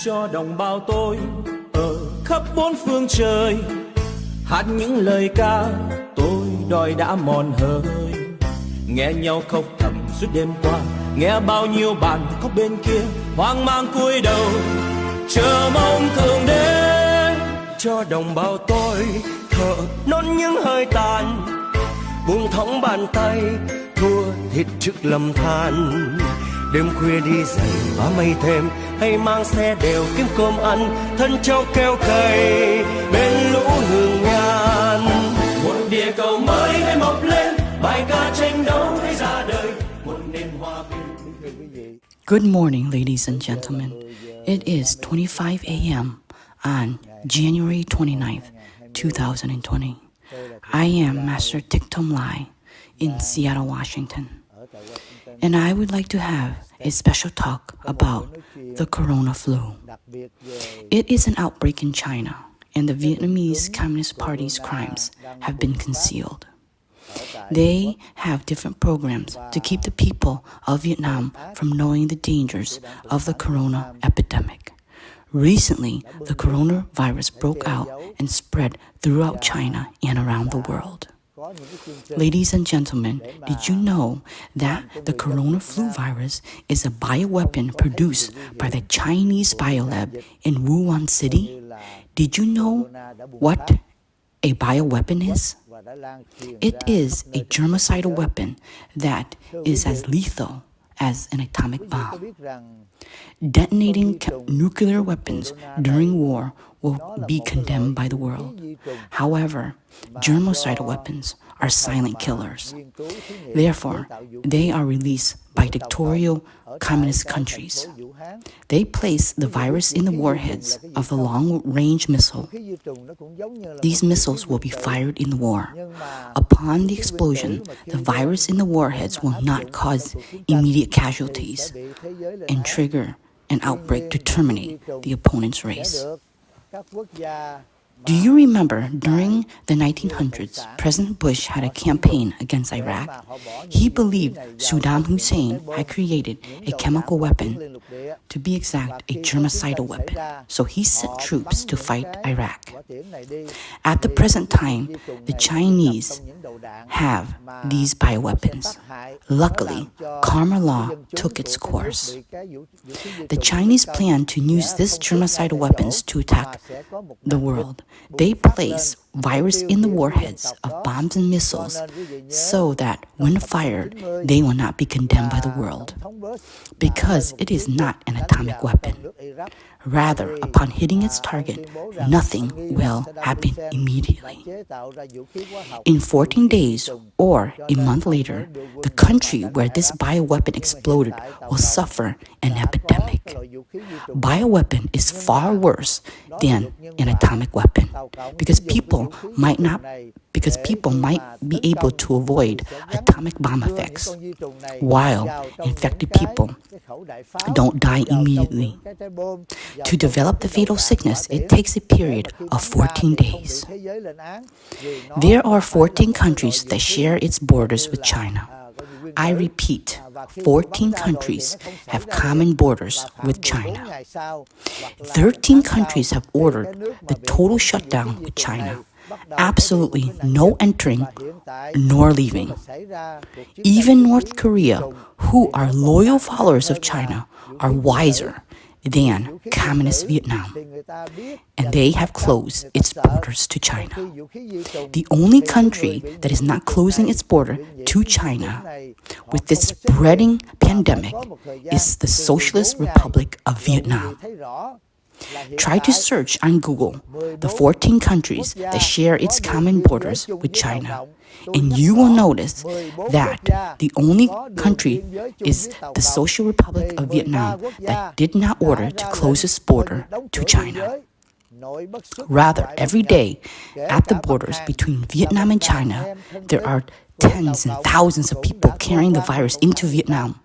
cho đồng bào tôi ở khắp bốn phương trời. Hát những lời ca tôi đòi đã mòn hơi, nghe nhau khóc thầm suốt đêm qua, nghe bao nhiêu bạn khóc bên kia hoang mang cúi đầu chờ mong thượng đế cho đồng bào tôi thở nốt những hơi tàn, buông thõng bàn tay thua thiệt trước lầm than. Đêm khuya đi giày và mây thêm, hay mang xe đều kiếm cơm ăn, thân trâu keo cày bên lũ hương nhan. Một địa cầu mới hay mọc lên, bài ca tranh đấu hay ra đời, một nền hòa bình. Good morning, ladies and gentlemen. It is 25 a.m. on January 29th, 2020. I am Master Thich Thong Lai in Seattle, Washington. And I would like to have a special talk about the corona flu. It is an outbreak in China, and the Vietnamese Communist Party's crimes have been concealed. They have different programs to keep the people of Vietnam from knowing the dangers of the corona epidemic. Recently, the coronavirus broke out and spread throughout China and around the world. Ladies and gentlemen, did you know that the corona flu virus is a bioweapon produced by the Chinese biolab in Wuhan City? Did you know what a bioweapon is? It is a germicidal weapon that is as lethal as an atomic bomb. Detonating nuclear weapons during war will be condemned by the world. However, germicidal weapons are silent killers. Therefore, they are released by dictatorial communist countries. They place the virus in the warheads of the long-range missile. These missiles will be fired in the war. Upon the explosion, the virus in the warheads will not cause immediate casualties and trigger an outbreak to terminate the opponent's race. Do you remember during the 1900s, President Bush had a campaign against Iraq? He believed Saddam Hussein had created a chemical weapon, to be exact, a germicidal weapon. So he sent troops to fight Iraq. At the present time, the Chinese have these bioweapons. Luckily, karma law took its course. The Chinese plan to use this germicidal weapons to attack the world. They place virus in the warheads of bombs and missiles so that when fired, they will not be condemned by the world, because it is not an atomic weapon. Rather, upon hitting its target, nothing will happen immediately. In 14 days or a month later, the country where this bioweapon exploded will suffer an epidemic. Bioweapon is far worse than an atomic weapon because people might be able to avoid atomic bomb effects, while infected people don't die immediately. To develop the fatal sickness, it takes a period of 14 days. There are 14 countries that share its borders with China. I repeat, 14 countries have common borders with China. 13 countries have ordered the total shutdown with China. Absolutely no entering nor leaving. Even North Korea, who are loyal followers of China, are wiser than communist Vietnam, and they have closed its borders to China. The only country that is not closing its border to China with this spreading pandemic is the Socialist Republic of Vietnam. Try to search on Google the 14 countries that share its common borders with China, and you will notice that the only country is the Social Republic of Vietnam that did not order to close its border to China. Rather, every day at the borders between Vietnam and China, there are tens and thousands of people carrying the virus into Vietnam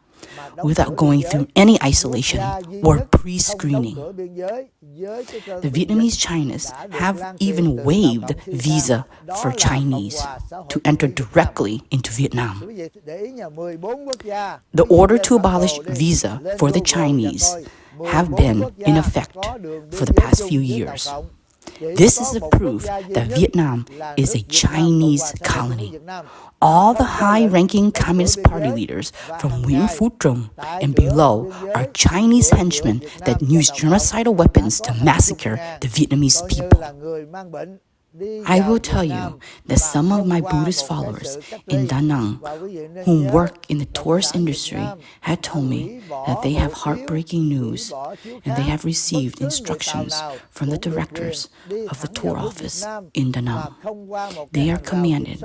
without going through any isolation or pre-screening. The Vietnamese Chinese have even waived visa for Chinese to enter directly into Vietnam. The order to abolish visa for the Chinese have been in effect for the past few years. This is the proof that Vietnam is a Chinese colony. All the high-ranking Communist Party leaders from Nguyễn Phú Trọng and below are Chinese henchmen that use genocidal weapons to massacre the Vietnamese people. I will tell you that some of my Buddhist followers in Da Nang who work in the tourist industry had told me that they have heartbreaking news and they have received instructions from the directors of the tour office in Da Nang. They are commanded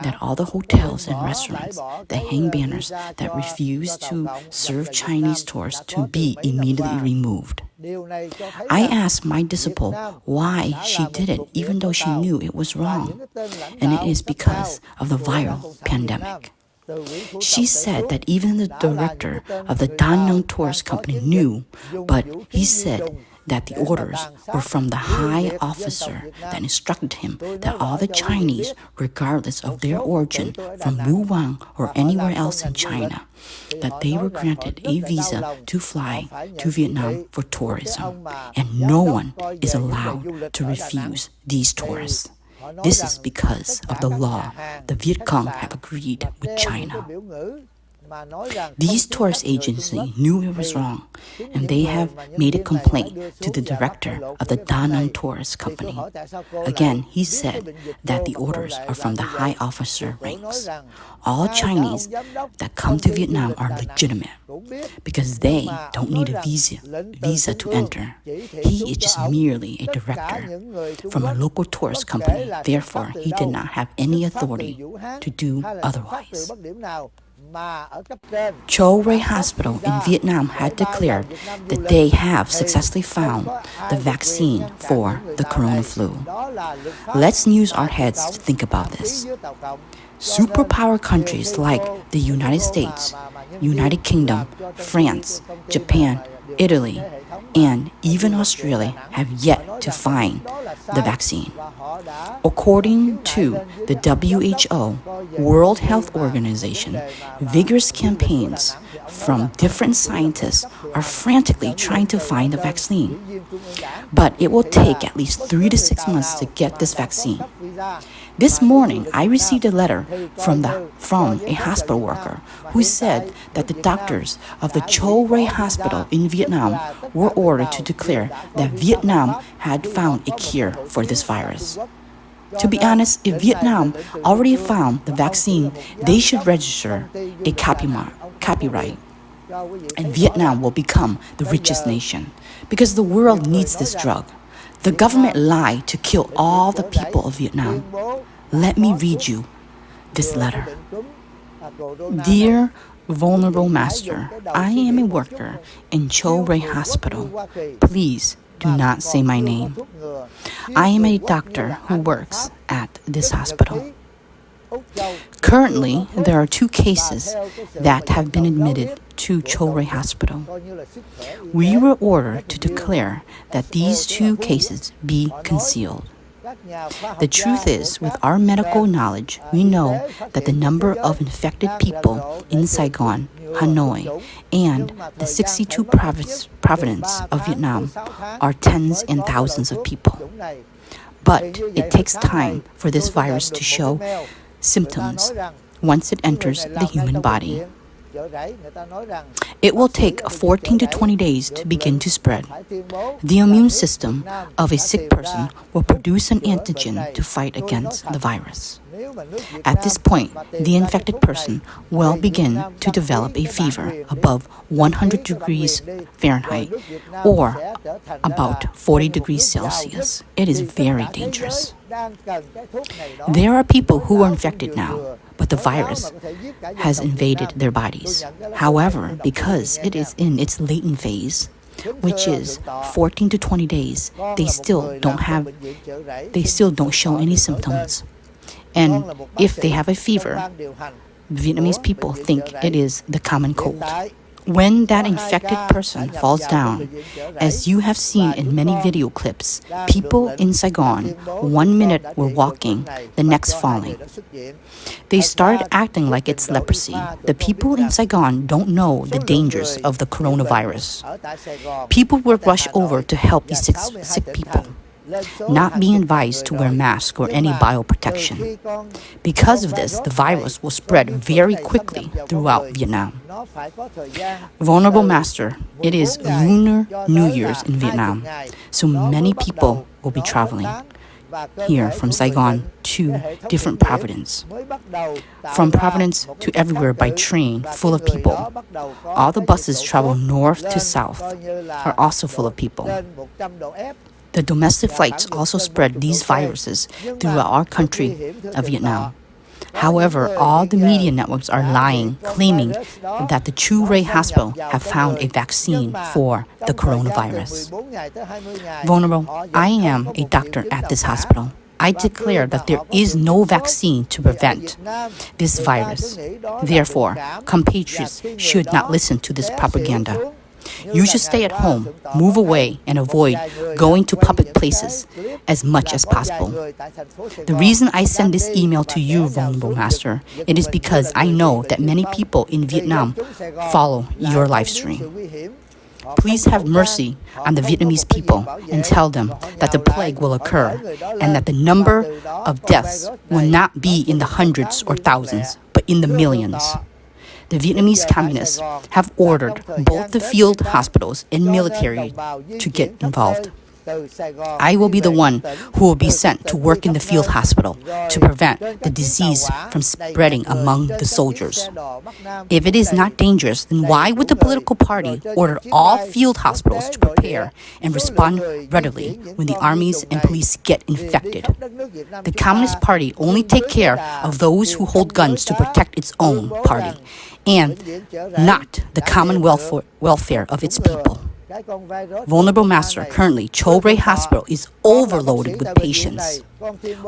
that all the hotels and restaurants that hang banners that refuse to serve Chinese tourists to be immediately removed. I asked my disciple why she did it even though she knew it was wrong, and it is because of the viral pandemic. She said that even the director of the Da Nang tourist company knew, but he said that the orders were from the high officer that instructed him that all the Chinese, regardless of their origin, from Wuhan or anywhere else in China, that they were granted a visa to fly to Vietnam for tourism, and no one is allowed to refuse these tourists. This is because of the law the Viet Cong have agreed with China. These tourist agencies knew it was wrong, and they have made a complaint to the director of the Da Nang tourist company. Again, he said that the orders are from the high officer ranks. All Chinese that come to Vietnam are legitimate because they don't need a visa to enter. He is just merely a director from a local tourist company. Therefore, he did not have any authority to do otherwise. Cho Ray Hospital in Vietnam had declared that they have successfully found the vaccine for the corona flu. Let's use our heads to think about this. Superpower countries like the United States, United Kingdom, France, Japan, Italy, and even Australia have yet to find the vaccine. According to the WHO, World Health Organization, vigorous campaigns from different scientists are frantically trying to find the vaccine. But it will take at least 3 to 6 months to get this vaccine. This morning, I received a letter from a hospital worker who said that the doctors of the Cho Ray Hospital in Vietnam were ordered to declare that Vietnam had found a cure for this virus. To be honest, if Vietnam already found the vaccine, they should register a copyright, and Vietnam will become the richest nation because the world needs this drug. The government lied to kill all the people of Vietnam. Let me read you this letter. Dear Venerable Master, I am a worker in Cho Ray Hospital. Please do not say my name. I am a doctor who works at this hospital. Currently, there are 2 cases that have been admitted to Cho Ray Hospital. We were ordered to declare that these 2 cases be concealed. The truth is, with our medical knowledge, we know that the number of infected people in Saigon, Hanoi, and the 62 provinces of Vietnam are tens and thousands of people. But it takes time for this virus to show symptoms once it enters the human body. It will take 14 to 20 days to begin to spread. The immune system of a sick person will produce an antigen to fight against the virus. At this point, the infected person will begin to develop a fever above 100 degrees Fahrenheit or about 40 degrees Celsius. It is very dangerous. There are people who are infected now, but the virus has invaded their bodies. However, because it is in its latent phase, which is 14 to 20 days, they still don't show any symptoms. And if they have a fever, Vietnamese people think it is the common cold When that infected person falls down, as you have seen in many video clips, people in Saigon, 1 minute were walking, the next falling. They started acting like it's leprosy. The people in Saigon don't know the dangers of the coronavirus. People were rushed over to help these sick people, not being advised to wear masks or any bioprotection. Because of this, the virus will spread very quickly throughout Vietnam. Venerable Master, it is Lunar New Year's in Vietnam, so many people will be traveling here from Saigon to different provinces. From Providence to everywhere by train, full of people. All the buses travel north to south are also full of people. The domestic flights also spread these viruses throughout our country of Vietnam. However, all the media networks are lying, claiming that the Chu Ray Hospital have found a vaccine for the coronavirus. Venerable, I am a doctor at this hospital. I declare that there is no vaccine to prevent this virus. Therefore, compatriots should not listen to this propaganda. You should stay at home, move away, and avoid going to public places as much as possible. The reason I send this email to you, Venerable Master, it is because I know that many people in Vietnam follow your live stream. Please have mercy on the Vietnamese people and tell them that the plague will occur and that the number of deaths will not be in the hundreds or thousands, but in the millions. The Vietnamese communists have ordered both the field hospitals and military to get involved. I will be the one who will be sent to work in the field hospital to prevent the disease from spreading among the soldiers. If it is not dangerous, then why would the political party order all field hospitals to prepare and respond readily when the armies and police get infected? The Communist Party only take care of those who hold guns to protect its own party and not the common welfare of its people. Venerable Master, currently, Cho Ray Hospital is overloaded with patients.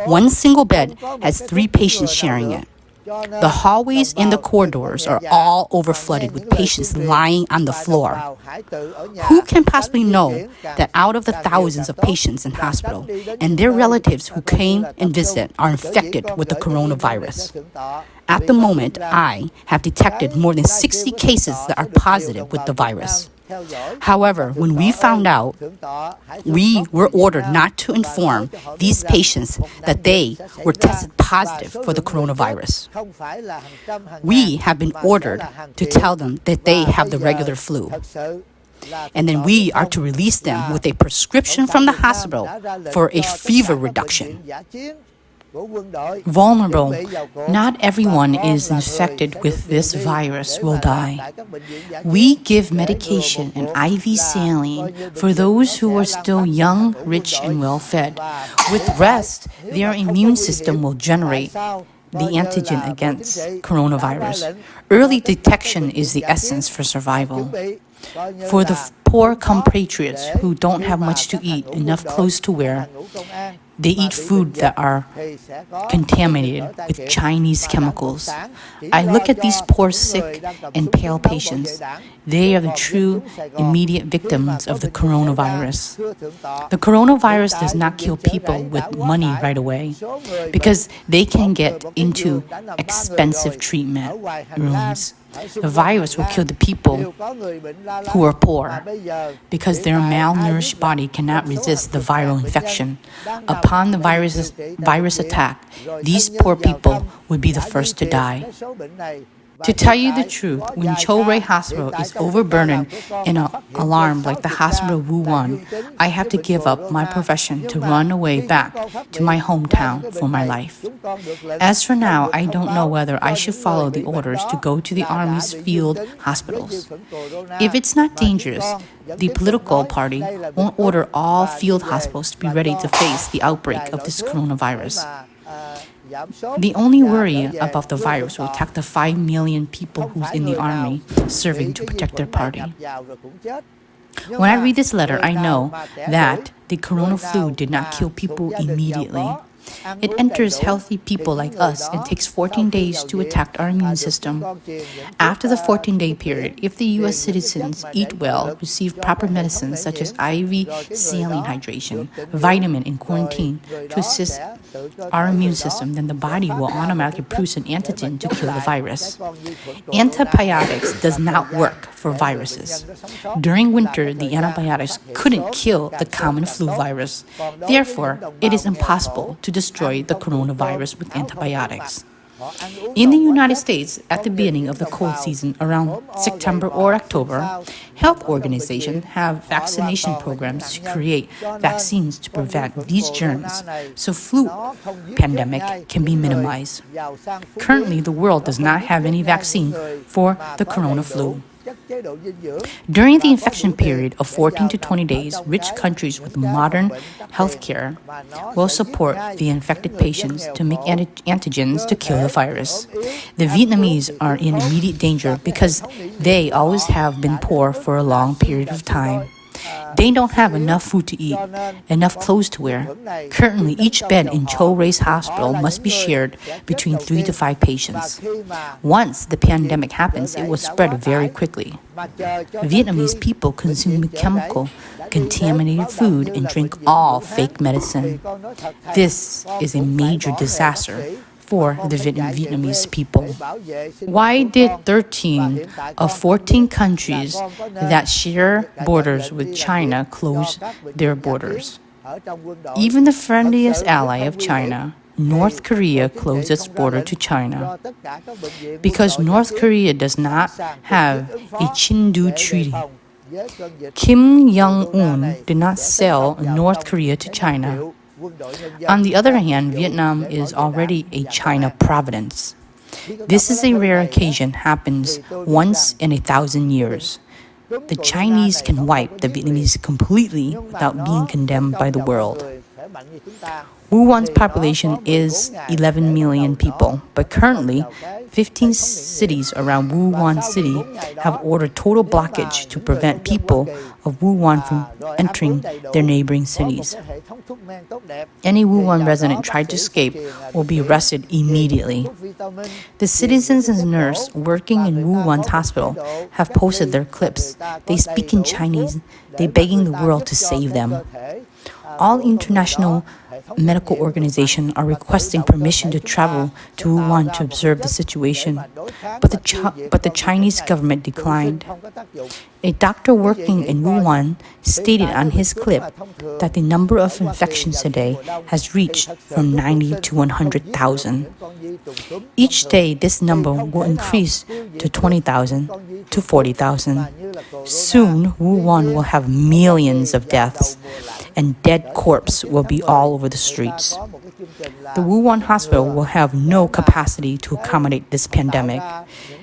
One single bed has 3 patients sharing it. The hallways and the corridors are all overflooded with patients lying on the floor. Who can possibly know that out of the thousands of patients in hospital and their relatives who came and visit are infected with the coronavirus? At the moment, I have detected more than 60 cases that are positive with the virus. However, when we found out, we were ordered not to inform these patients that they were tested positive for the coronavirus. We have been ordered to tell them that they have the regular flu. And then we are to release them with a prescription from the hospital for a fever reduction. Vulnerable, not everyone is infected with this virus will die. We give medication and IV saline for those who are still young, rich, and well-fed. With rest, their immune system will generate the antigen against coronavirus. Early detection is the essence for survival. For the poor compatriots who don't have much to eat, enough clothes to wear, they eat food that are contaminated with Chinese chemicals. I look at these poor, sick, and pale patients. They are the true immediate victims of the coronavirus. The coronavirus does not kill people with money right away because they can get into expensive treatment rooms. The virus will kill the people who are poor because their malnourished body cannot resist the viral infection. Upon the virus attack, these poor people would be the first to die. To tell you the truth, when Cho Ray Hospital is overburdened and alarmed like the hospital of Wuhan, I have to give up my profession to run away back to my hometown for my life. As for now, I don't know whether I should follow the orders to go to the Army's field hospitals. If it's not dangerous, the political party won't order all field hospitals to be ready to face the outbreak of this coronavirus. The only worry about the virus will attack the 5 million people who's in the army serving to protect their party. When I read this letter, I know that the corona flu did not kill people immediately. It enters healthy people like us and takes 14 days to attack our immune system. After the 14-day period, if the U.S. citizens eat well, receive proper medicines such as IV saline hydration, vitamin, and quarantine to assist our immune system, then the body will automatically produce an antigen to kill the virus. Antibiotics does not work for viruses. During winter, the antibiotics couldn't kill the common flu virus. Therefore, it is impossible to destroy the coronavirus with antibiotics. In the United States, at the beginning of the cold season around September or October, health organizations have vaccination programs to create vaccines to prevent these germs so flu pandemic can be minimized. Currently, the world does not have any vaccine for the corona flu. During the infection period of 14 to 20 days, rich countries with modern healthcare will support the infected patients to make antigens to kill the virus. The Vietnamese are in immediate danger because they always have been poor for a long period of time. They don't have enough food to eat, enough clothes to wear. Currently, each bed in Cho Ray's hospital must be shared between 3 to 5 patients. Once the pandemic happens, it will spread very quickly. Vietnamese people consume chemical, contaminated food and drink all fake medicine. This is a major disaster for the Vietnamese people. Why did 13 of 14 countries that share borders with China close their borders? Even the friendliest ally of China, North Korea, closed its border to China because North Korea does not have a Chindu Treaty. Kim Jong-un did not sell North Korea to China. On the other hand, Vietnam is already a China province. This is a rare occasion, happens once in 1,000 years. The Chinese can wipe the Vietnamese completely without being condemned by the world. Wuhan's population is 11 million people, but currently 15 cities around Wuhan City have ordered total blockage to prevent people of Wuhan from entering their neighboring cities. Any Wuhan resident tried to escape will be arrested immediately. The citizens and nurses working in Wuhan's hospital have posted their clips. They speak in Chinese. They're begging the world to save them. All international medical organizations are requesting permission to travel to Wuhan to observe the situation, but the Chinese government declined. A doctor working in Wuhan stated on his clip that the number of infections today has reached from 90 to 100,000. Each day, this number will increase to 20,000 to 40,000. Soon, Wuhan will have millions of deaths, and dead corpses will be all over the streets. The Wuhan hospital will have no capacity to accommodate this pandemic.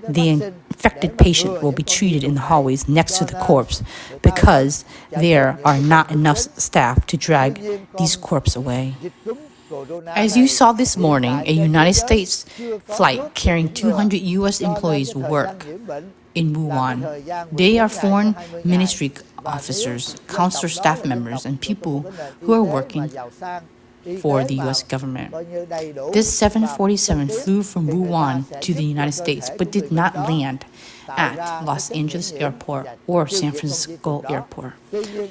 The infected patient will be treated in the hallways next to the corpse because there are not enough staff to drag these corpses away. As you saw this morning, a United States flight carrying 200 U.S. employees work in Wuhan. They are foreign ministry officers, consular staff members, and people who are working for the U.S. government. This 747 flew from Wuhan to the United States but did not land at Los Angeles Airport or San Francisco Airport,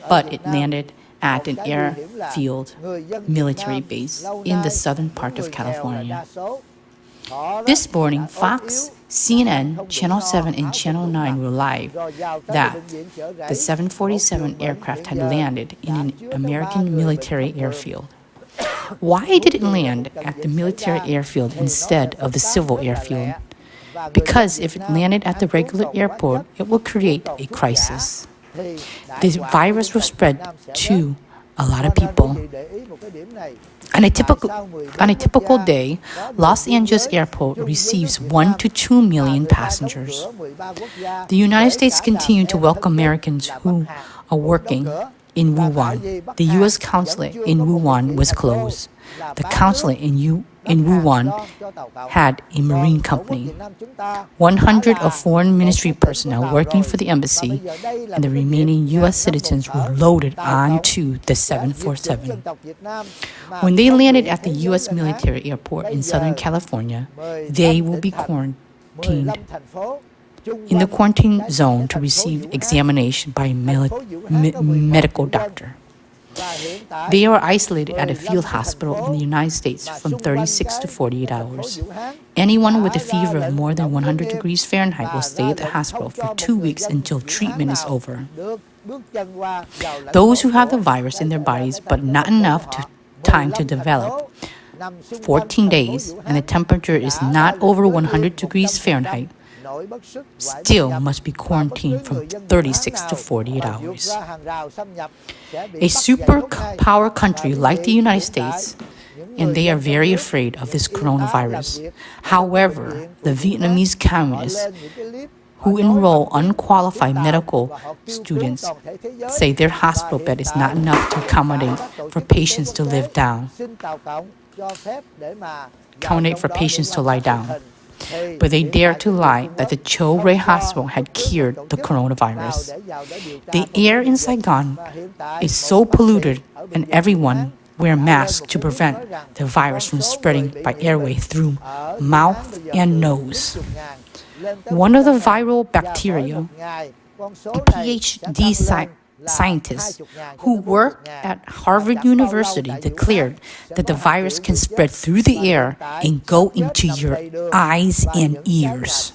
but it landed at an airfield military base in the southern part of California. This morning, Fox, CNN, Channel 7, and Channel 9 were live that the 747 aircraft had landed in an American military airfield. Why did it land at the military airfield instead of the civil airfield? Because if it landed at the regular airport, it will create a crisis. The virus will spread to a lot of people. On a typical day, Los Angeles Airport receives 1 to 2 million passengers. The United States continued to welcome Americans who are working in Wuhan. The U.S. consulate in Wuhan was closed. The consulate in Wuhan had a marine company. 100 of foreign ministry personnel working for the embassy and the remaining U.S. citizens were loaded onto the 747. When they landed at the U.S. military airport in Southern California, they will be quarantined in the quarantine zone to receive examination by a medical doctor. They are isolated at a field hospital in the United States from 36 to 48 hours. Anyone with a fever of more than 100 degrees Fahrenheit will stay at the hospital for 2 weeks until treatment is over. Those who have the virus in their bodies but not enough time to develop, 14 days, and the temperature is not over 100 degrees Fahrenheit, still must be quarantined from 36 to 48 hours. A superpower country like the United States, and they are very afraid of this coronavirus. However, the Vietnamese communists who enroll unqualified medical students say their hospital bed is not enough to accommodate for patients to lie down. But they dare to lie that the Cho Ray Hospital had cured the coronavirus. The air in Saigon is so polluted and everyone wear masks to prevent the virus from spreading by airway through mouth and nose. One of the viral bacteria, a PhD scientist who worked at Harvard University declared that the virus can spread through the air and go into your eyes and ears.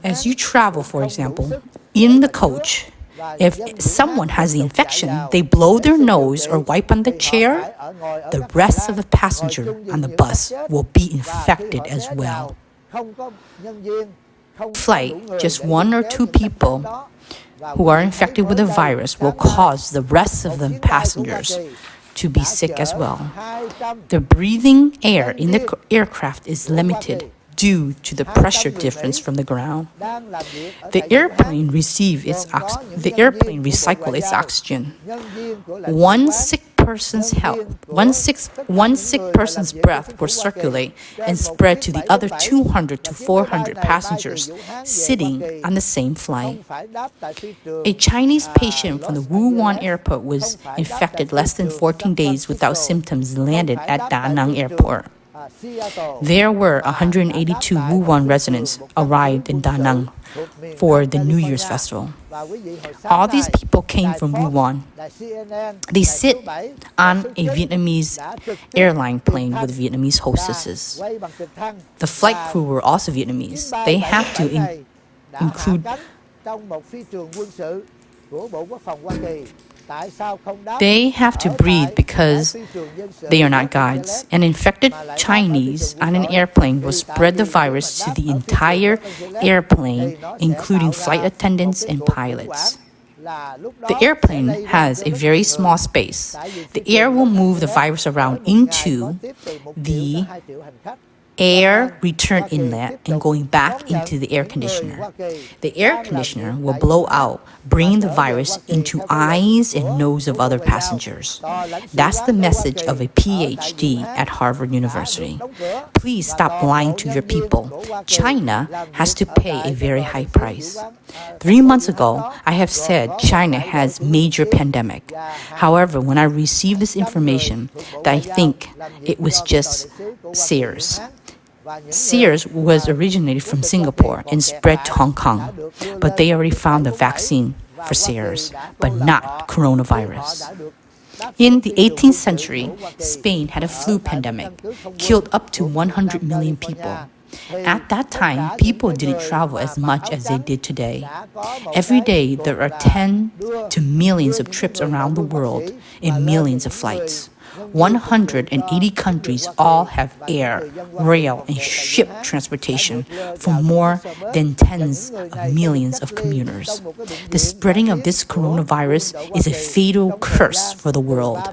As you travel, for example, in the coach, if someone has the infection, they blow their nose or wipe on the chair, the rest of the passenger on the bus will be infected as well. Flight, just 1 or 2 people who are infected with the virus will cause the rest of the passengers to be sick as well. The breathing air in the aircraft is limited due to the pressure difference from the ground. The airplane recycles its oxygen. One sick person's breath will circulate and spread to the other 200 to 400 passengers sitting on the same flight. A Chinese patient from the Wuhan airport was infected less than 14 days without symptoms landed at Da Nang airport. There were 182 Wuhan residents arrived in Da Nang for the New Year's festival. All these people came from Wuhan. They sit on a Vietnamese airline plane with Vietnamese hostesses. The flight crew were also Vietnamese. They have to include They have to breathe because they are not gods. An infected Chinese on an airplane will spread the virus to the entire airplane, including flight attendants and pilots. The airplane has a very small space. The air will move the virus around into the air return inlet and going back into the air conditioner. The air conditioner will blow out, bringing the virus into eyes and nose of other passengers. That's the message of a PhD at Harvard University. Please stop lying to your people. China has to pay a very high price. 3 months ago, I have said China has major pandemic. However, when I received this information, I think it was just SARS. SARS was originated from Singapore and spread to Hong Kong, but they already found a vaccine for SARS, but not coronavirus. In the 18th century, Spain had a flu pandemic, killed up to 100 million people. At that time, people didn't travel as much as they did today. Every day, there are 10 to millions of trips around the world and millions of flights. 180 countries all have air, rail, and ship transportation for more than tens of millions of commuters. The spreading of this coronavirus is a fatal curse for the world.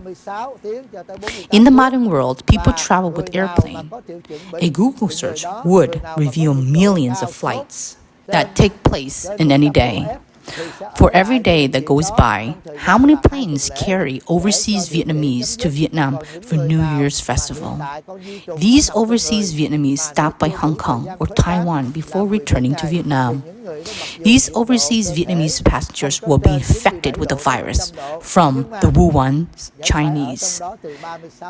In the modern world, people travel with airplane. A Google search would reveal millions of flights that take place in any day. For every day that goes by, how many planes carry overseas Vietnamese to Vietnam for New Year's festival? These overseas Vietnamese stop by Hong Kong or Taiwan before returning to Vietnam. These overseas Vietnamese passengers will be infected with the virus from the Wuhan Chinese.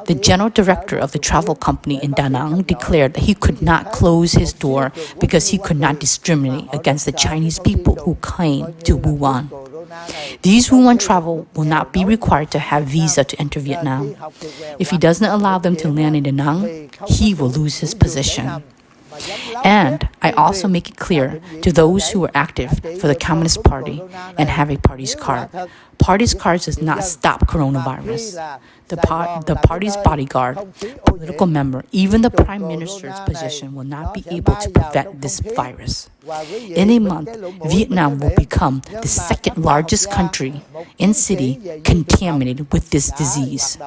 The general director of the travel company in Da Nang declared that he could not close his door because he could not discriminate against the Chinese people who came to Wuhan. These Wuhan travel will not be required to have visa to enter Vietnam. If he does not allow them to land in Da Nang, he will lose his position. And I also make it clear to those who are active for the Communist Party and have a party's card. Party's card does not stop coronavirus. The party's bodyguard, political member, even the prime minister's position will not be able to prevent this virus. In a month, Vietnam will become the second largest country in city contaminated with this disease.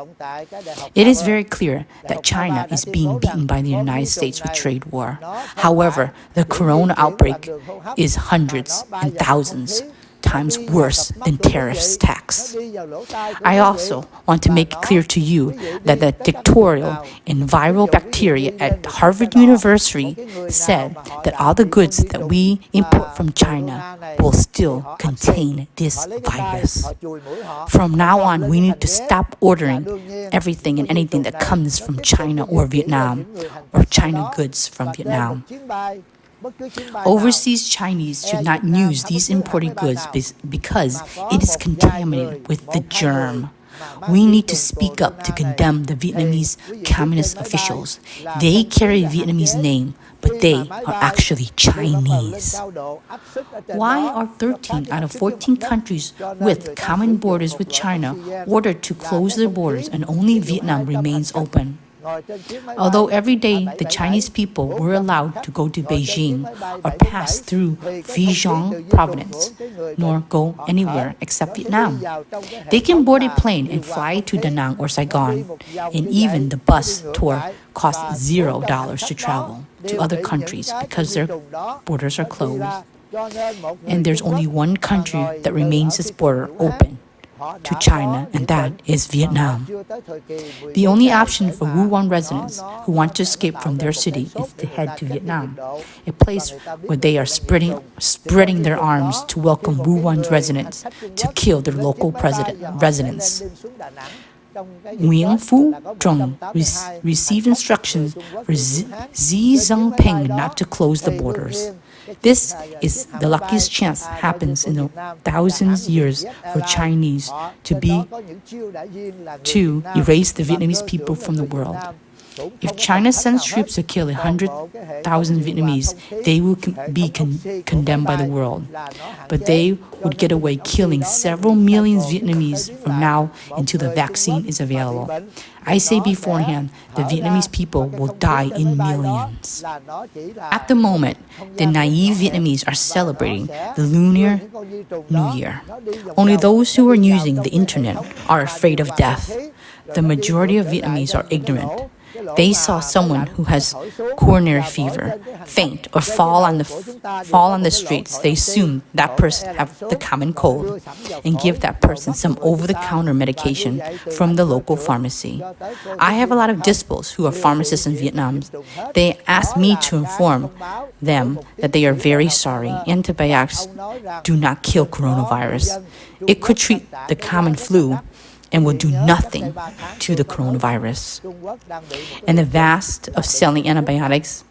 It is very clear that China is being beaten by the United States with trade war. However, the corona outbreak is hundreds and thousands times worse than tariffs tax. I also want to make it clear to you that the dictatorial and viral bacteria at Harvard University said that all the goods that we import from China will still contain this virus. From now on, we need to stop ordering everything and anything that comes from China or Vietnam, or China goods from Vietnam. Overseas Chinese should not use these imported goods because it is contaminated with the germ. We need to speak up to condemn the Vietnamese communist officials. They carry Vietnamese name, but they are actually Chinese. Why are 13 out of 14 countries with common borders with China ordered to close their borders and only Vietnam remains open? Although every day the Chinese people were allowed to go to Beijing or pass through Fujian province, nor go anywhere except Vietnam. They can board a plane and fly to Da Nang or Saigon, and even the bus tour costs $0 to travel to other countries because their borders are closed. And there's only one country that remains its border open to China, and that is Vietnam. The only option for Wuhan residents who want to escape from their city is to head to Vietnam, a place where they are spreading their arms to welcome Wuhan's residents to kill their local residents. Nguyen Phu Trong received instructions for Xi Jinping not to close the borders. This is the luckiest chance happens in the thousands years for Chinese to erase the Vietnamese people from the world. If China sends troops to kill 100,000 Vietnamese, they will be condemned by the world. But they would get away killing several million Vietnamese from now until the vaccine is available. I say beforehand, the Vietnamese people will die in millions. At the moment, the naive Vietnamese are celebrating the Lunar New Year. Only those who are using the internet are afraid of death. The majority of Vietnamese are ignorant. They saw someone who has coronary fever, faint, or fall on the streets. They assume that person have the common cold and give that person some over-the-counter medication from the local pharmacy. I have a lot of disciples who are pharmacists in Vietnam. They ask me to inform them that they are very sorry. Antibiotics do not kill coronavirus. It could treat the common flu and will do nothing to the coronavirus. And the vast of selling antibiotics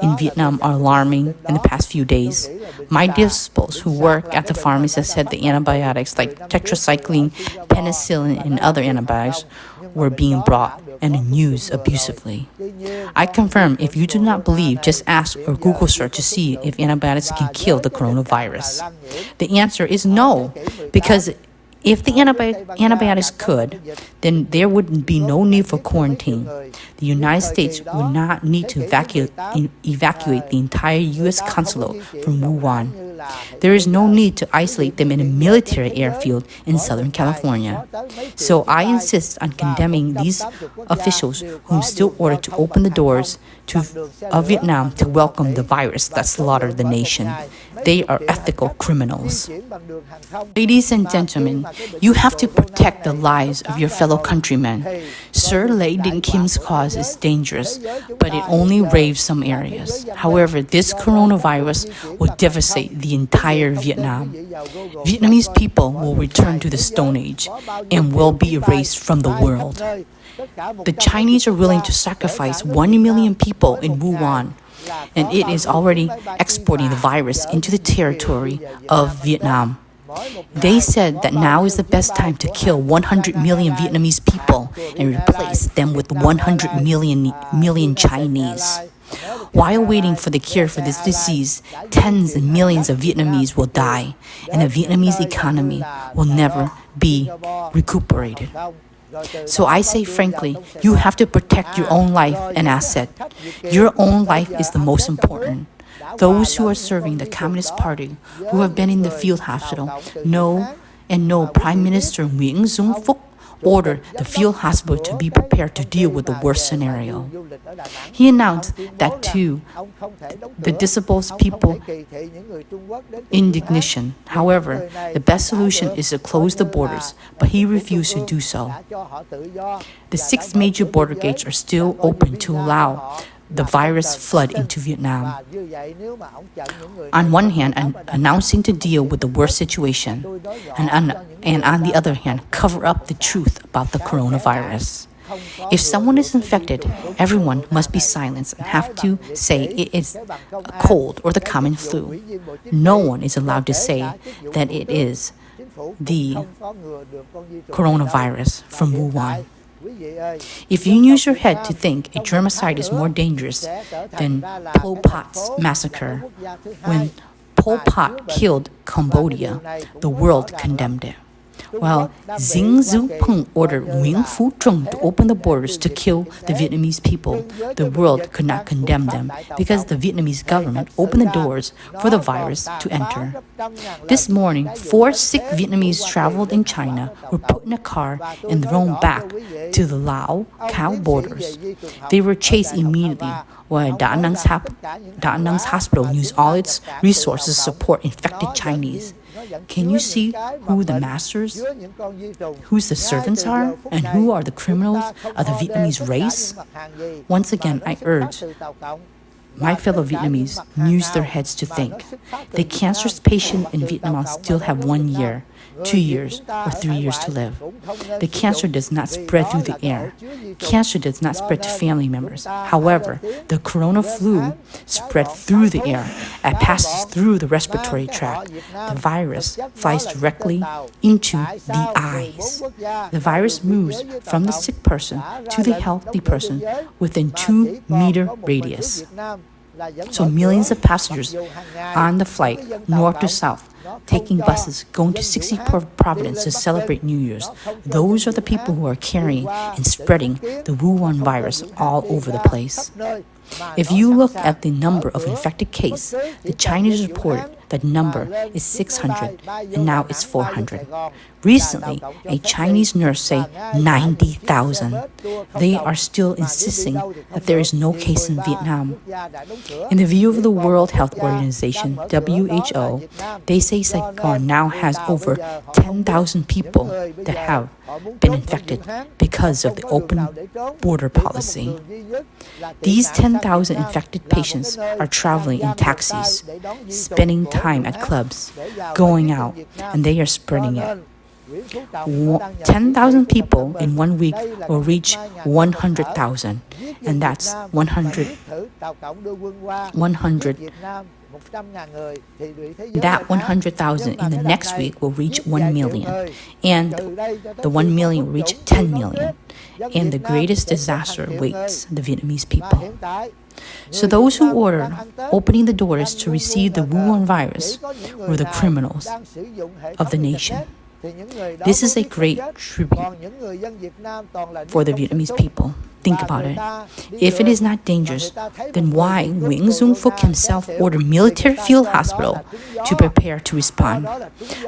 in Vietnam are alarming in the past few days. My disciples who work at the pharmacy said the antibiotics like tetracycline, penicillin, and other antibiotics were being brought and used abusively. I confirm, if you do not believe, just ask or Google search to see if antibiotics can kill the coronavirus. The answer is no, because if the antibiotics could, then there would be no need for quarantine. The United States would not need to evacuate the entire U.S. consulate from Wuhan. There is no need to isolate them in a military airfield in Southern California. So I insist on condemning these officials who still ordered to open the doors of Vietnam to welcome the virus that slaughtered the nation. They are ethical criminals. Ladies and gentlemen, you have to protect the lives of your fellow countrymen. Sir Lê Đình Kim's cause is dangerous, but it only raves some areas. However, this coronavirus will devastate the entire Vietnam. Vietnamese people will return to the Stone Age and will be erased from the world. The Chinese are willing to sacrifice 1 million people in Wuhan, and it is already exporting the virus into the territory of Vietnam. They said that now is the best time to kill 100 million Vietnamese people and replace them with 100 million Chinese. While waiting for the cure for this disease, tens of millions of Vietnamese will die, and the Vietnamese economy will never be recuperated. So I say frankly, you have to protect your own life and asset. Your own life is the most important. Those who are serving the Communist Party, who have been in the field hospital, know Prime Minister Nguyễn Xuân Phúc ordered the field hospital to be prepared to deal with the worst scenario. He announced that to the disabled people indignation. However, the best solution is to close the borders, but he refused to do so. The 6 major border gates are still open to allow the virus flood into Vietnam. On one hand, announcing to deal with the worst situation, and on the other hand, cover up the truth about the coronavirus. If someone is infected, everyone must be silenced and have to say it is a cold or the common flu. No one is allowed to say that it is the coronavirus from Wuhan. If you use your head to think a germicide is more dangerous than Pol Pot's massacre, when Pol Pot killed Cambodia, the world condemned it. While Dinh Dư ordered Nguyễn Phú Trọng to open the borders to kill the Vietnamese people, the world could not condemn them because the Vietnamese government opened the doors for the virus to enter. This morning, 4 sick Vietnamese traveled in China, were put in a car and thrown back to the Lao-Khao borders. They were chased immediately, while Da Nang's hospital used all its resources to support infected Chinese. Can you see who the masters, who the servants are, and who are the criminals of the Vietnamese race? Once again, I urge my fellow Vietnamese use their heads to think. The cancer patient in Vietnam still have 1 year, 2 years, or 3 years to live. The cancer does not spread through the air. Cancer does not spread to family members. However, the corona flu spread through the air and passes through the respiratory tract. The virus flies directly into the eyes. The virus moves from the sick person to the healthy person within 2-meter radius. So millions of passengers on the flight north to south, taking buses, going to 60 provinces to celebrate New Year's. Those are the people who are carrying and spreading the Wuhan virus all over the place. If you look at the number of infected cases, the Chinese reported that number is 600, and now it's 400. Recently, a Chinese nurse said 90,000. They are still insisting that there is no case in Vietnam. In the view of the World Health Organization, WHO, they say Saigon now has over 10,000 people that have been infected because of the open border policy. These 10,000 infected patients are traveling in taxis, spending time at clubs, going out, and they are spreading it. 10,000 people in 1 week will reach 100,000, and that's 100. That 100,000 in the next week will reach 1 million, and the 1 million will reach 10 million, and the greatest disaster awaits the Vietnamese people. So those who ordered opening the doors to receive the Wuhan virus were the criminals of the nation. This is a great tribute for the Vietnamese people. Think about it. If it is not dangerous, then why Nguyễn Dung Phúc himself ordered military field hospital to prepare to respond?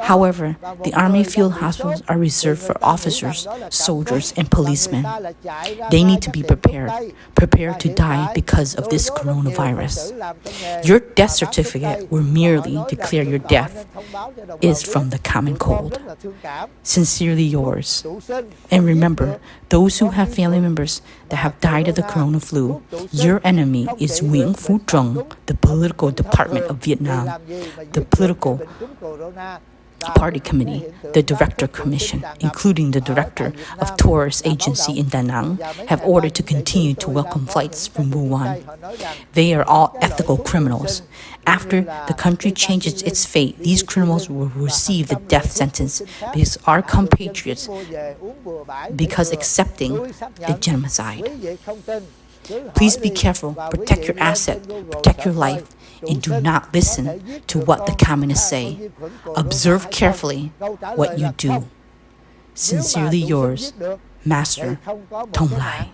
However, the army field hospitals are reserved for officers, soldiers, and policemen. They need to be prepared to die because of this coronavirus. Your death certificate will merely declare your death is from the common cold. Sincerely yours. And remember, those who have family members that have died of the corona flu, your enemy is Nguyễn Phú Trọng, the political department of Vietnam, the political party committee, the director commission, including the director of tourist agency in Da Nang, have ordered to continue to welcome flights from Wuhan. They are all ethical criminals. After the country changes its fate, these criminals will receive the death sentence because our compatriots, because accepting the genocide. Please be careful, protect your asset, protect your life, and do not listen to what the communists say. Observe carefully what you do. Sincerely yours, Master Thong Lai.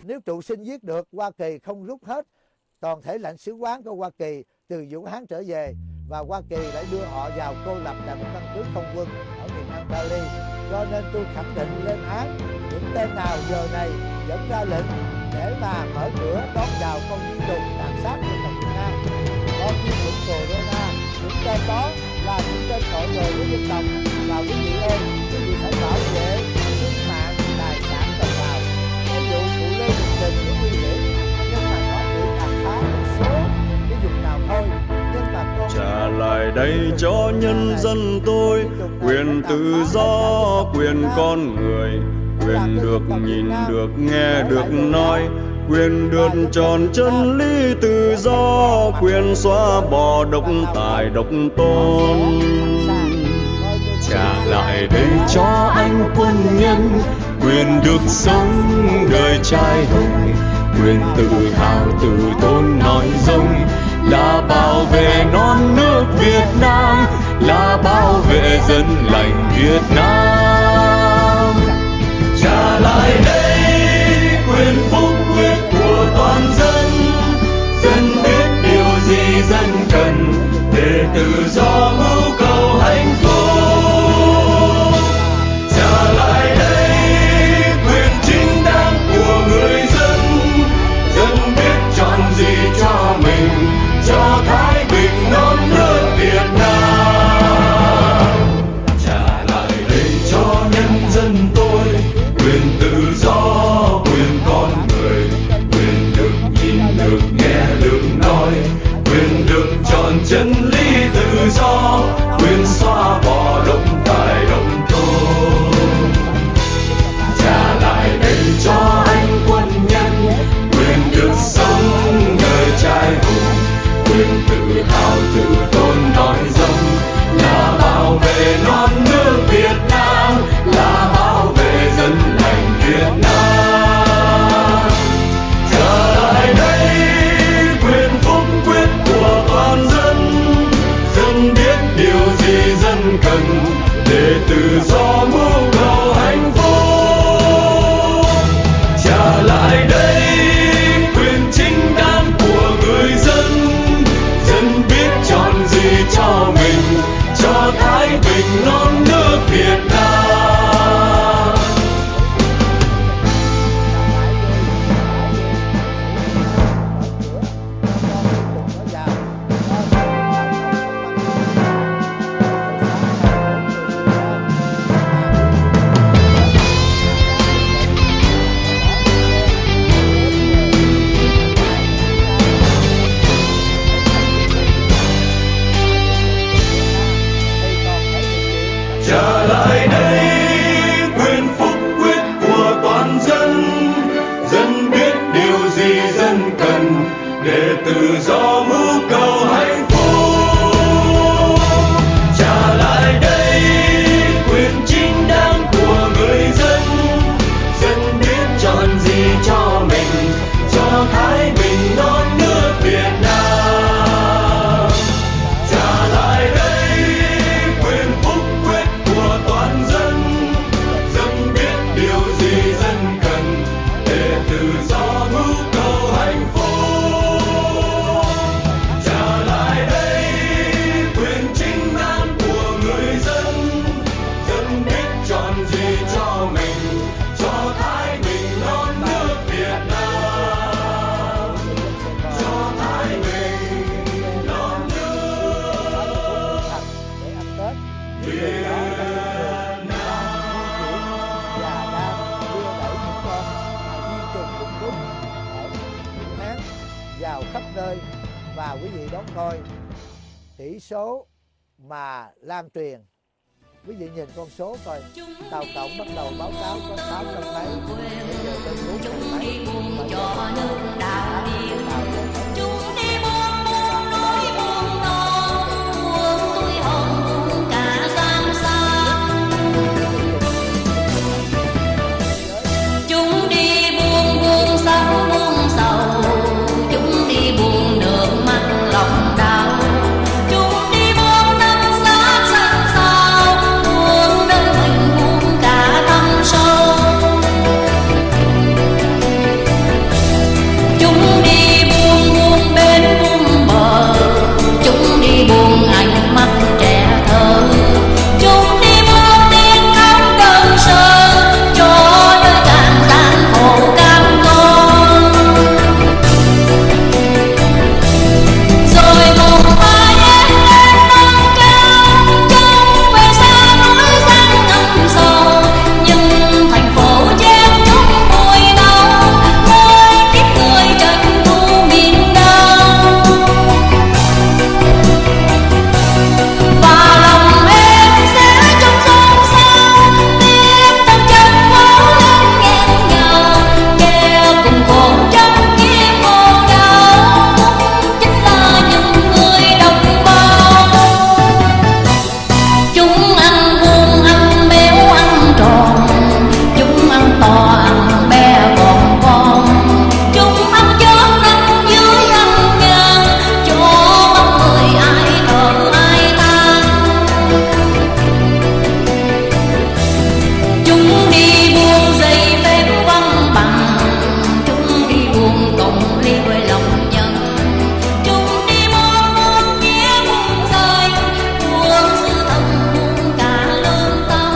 Nếu trụ sinh giết được, Hoa Kỳ không rút hết toàn thể lãnh sứ quán của Hoa Kỳ từ Vũ Hán trở về, và Hoa Kỳ lại đưa họ vào cô lập tại một căn cứ không quân ở miền Nam Cali. Cho nên tôi khẳng định lên án những tên nào giờ này dẫn ra lệnh để mà mở cửa đón chào con vi trùng tàn sát dân tộc Việt Nam. Con vi trùng corona, những tên đó là những tên tội lỗi của dân tộc, và quý vị ơi, quý vị phải bảo vệ sinh mạng, tài sản đồng bào. Cái vụ cụ Lê Đình Kình cũng nguy hiểm, nhưng mà nó chỉ tàn phá một số cái vùng nào thôi. Trả lại đây cho nhân dân tôi quyền tự do, quyền con người, quyền được nhìn, được nghe, được nói, quyền được tròn chân lý tự do, quyền xóa bỏ độc tài độc tôn. Trả lại đây cho anh quân nhân quyền được sống đời trai hùng, quyền tự hào tự tôn nói dông, là bảo vệ non nước Việt Nam, là bảo vệ dân lành Việt Nam. Trả lại đây quyền phúc quyết của toàn dân, dân biết điều gì dân cần để tự do mưu cầu hạnh phúc. Trả lại đây quyền chính đáng của người dân, dân biết chọn gì cho mình, cho thái bình non nước Việt Nam. Trả lại đây cho nhân dân tôi quyền tự do, quyền con người, quyền được nhìn, được nghe, được nói, quyền được chọn chân lý tự do, quyền xóa bỏ độc tài độc tôn. Trả lại đây cho anh quân nhân quyền được sống đời trai hùng, quyền tự hào tự tôn nói dông, là bảo vệ non nước Việt Nam, là bảo vệ dân lành Việt Nam. Trở lại đây quyền phúc quyết của toàn dân, dân biết điều gì dân cần để tự do mưu cầu hạnh phúc. Trả lại đây quyền chính đáng của người dân, dân biết chọn gì cho mình, cho thái bình non nước Việt Nam. Trả lại đây quyền phúc quyết của toàn dân, dân biết điều gì dân cần để tự do mưu cầu hạnh phúc. Trả lại đây quyền chính đáng của người dân, dân biết chọn gì cho mình, cho thái bình non nước Việt Nam. Trả lại đây quyền phúc quyết của toàn dân, dân biết điều gì dân cần những người đó là những người đang di chuyển và đang đưa đẩy những con vi trùng bệnh cúm ở Vũ Hán vào khắp nơi. Và quý vị đón coi tỷ số mà lan truyền. Quý vị nhìn con số coi, tàu cộng bắt đầu báo cáo có 600 mấy, bây giờ lên 400 mấy. Cho nước đạo điên, chúng đi buông buông núi buông non, buông túi hồng buông cả giang xa. Chúng đi buông buông sóng buông sầu, chúng đi buông nước mắt lòng đau. Chúng đi buông năm sát sân sao, buông đơn mình buông cả tâm sâu. Chúng đi buông buông bên buông bờ, chúng đi buông ánh mắt trẻ thơ. Chúng đi buông tiếng khóc đơn sơ, cho đời càng gian khổ cam go. Rồi một mai em lên non cao, trông về xa núi xanh ngầm sầu. Nhưng thành phố chen chúc mùi đau, nơi tiếp người trần thu miền Đông. Và lòng em sẽ trong xôn xao, tiếng từng chân phố lên nghẹn ngào. Kẻ cùng khổ trong kiếp khổ đau, cũng chính là những người đồng bào. Chúng ăn vuông ăn béo ăn tròn, chúng ăn to ăn bé còn con. Chúng ăn chớp ăn dưới ăn ngang, cho mắt người ai thở ai than. Chúng đi buông giấy phép văn bằng, chúng đi buông công lý với lòng nhân. Chúng đi buông nghĩa buông rơi, buông sự thật buông cả lương tâm.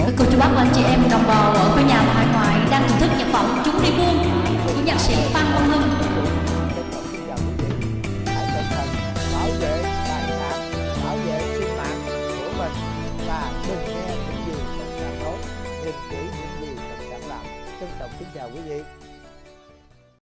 Các cô chú bác và anh chị em đồng bào ở quê nhà và hải ngoại đang thưởng thức nhạc phẩm Chúng đi buông của nhạc sĩ Phan Quang Hưng. Hãy cẩn thận, bảo vệ tài sản, bảo vệ sinh mạng của mình và đừng nghe những gì cộng sản tốt, đừng chỉ những gì cộng sản làm. Trân trọng kính chào quý vị.